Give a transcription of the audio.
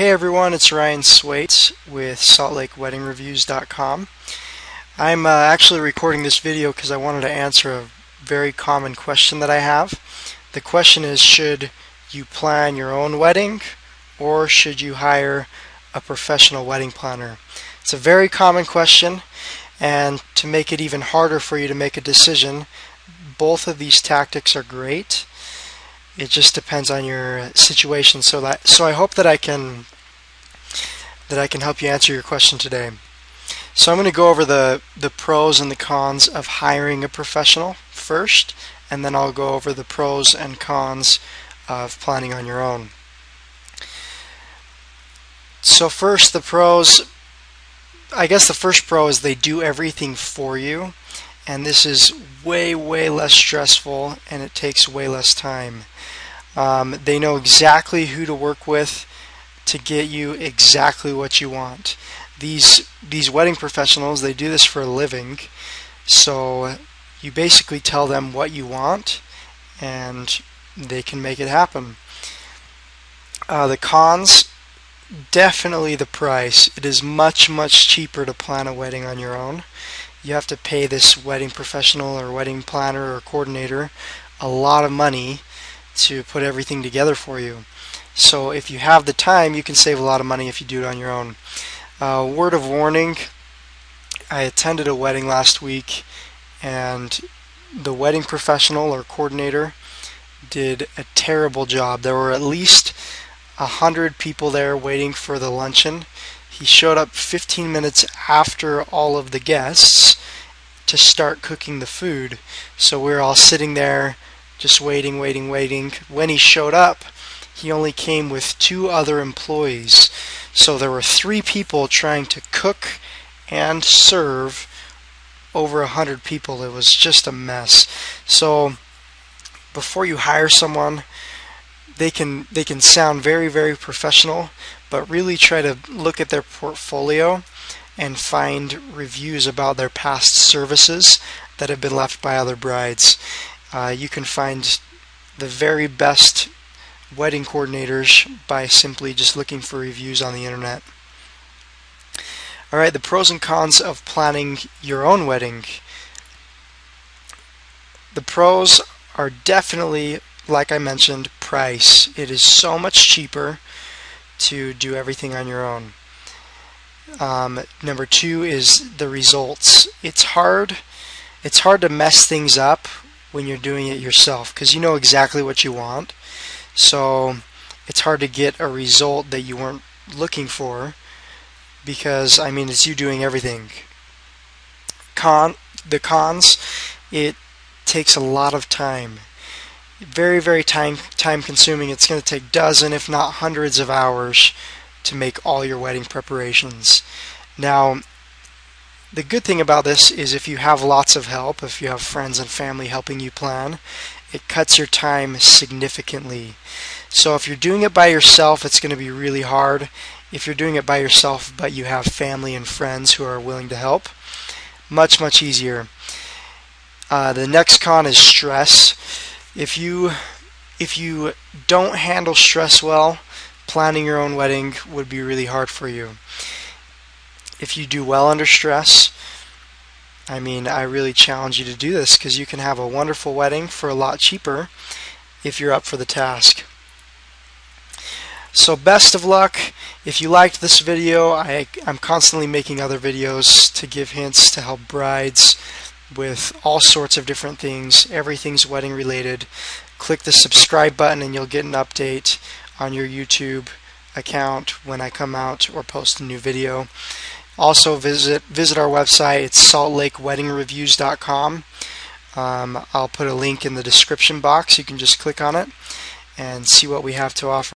Hey everyone, it's Ryan Swaits with SaltLakeWeddingReviews.com. I'm actually recording this video because I wanted to answer a very common question that I have. The question is, should you plan your own wedding or should you hire a professional wedding planner? It's a very common question, and to make it even harder for you to make a decision, both of these tactics are great. It just depends on your situation. So I hope that I can help you answer your question today. So I'm going to go over the pros and the cons of hiring a professional first, and then I'll go over the pros and cons of planning on your own. So first, the pros. I guess the first pro is they do everything for you, and this is way less stressful, and it takes way less time. They know exactly who to work with to get you exactly what you want. These wedding professionals, they do this for a living, so you basically tell them what you want and they can make it happen. The cons, definitely the price. It is much cheaper to plan a wedding on your own. You have to pay this wedding professional or wedding planner or coordinator a lot of money to put everything together for you. So if you have the time, you can save a lot of money if you do it on your own. Word of warning, I attended a wedding last week, and the wedding professional or coordinator did a terrible job. There were at least 100 people there waiting for the luncheon. He showed up 15 minutes after all of the guests to start cooking the food. So we were all sitting there just waiting. When he showed up, he only came with 2 other employees. So there were 3 people trying to cook and serve over 100 people. It was just a mess. So before you hire someone, they can sound very professional, but really try to look at their portfolio and find reviews about their past services that have been left by other brides. You can find the very best wedding coordinators by simply just looking for reviews on the internet. Alright, the pros and cons of planning your own wedding. The pros are definitely, like I mentioned, price. It is so much cheaper to do everything on your own. Number 2 is the results. It's hard to mess things up when you're doing it yourself because you know exactly what you want. So it's hard to get a result that you weren't looking for because, I mean, it's you doing everything. The cons, it takes a lot of time. Very time consuming. It's going to take dozens, if not hundreds of hours to make all your wedding preparations. Now, the good thing about this is if you have lots of help, if you have friends and family helping you plan, it cuts your time significantly. So if you're doing it by yourself, it's going to be really hard. If you're doing it by yourself but you have family and friends who are willing to help, much easier. The next con is stress. If you don't handle stress well, planning your own wedding would be really hard for you. If you do well under stress, I mean, I really challenge you to do this because you can have a wonderful wedding for a lot cheaper if you're up for the task. So best of luck. If you liked this video, I'm constantly making other videos to give hints to help brides with all sorts of different things. Everything's wedding related. Click the subscribe button and you'll get an update on your YouTube account when I come out or post a new video. Also visit our website. It's SaltLakeWeddingReviews.com. I'll put a link in the description box. You can just click on it and see what we have to offer.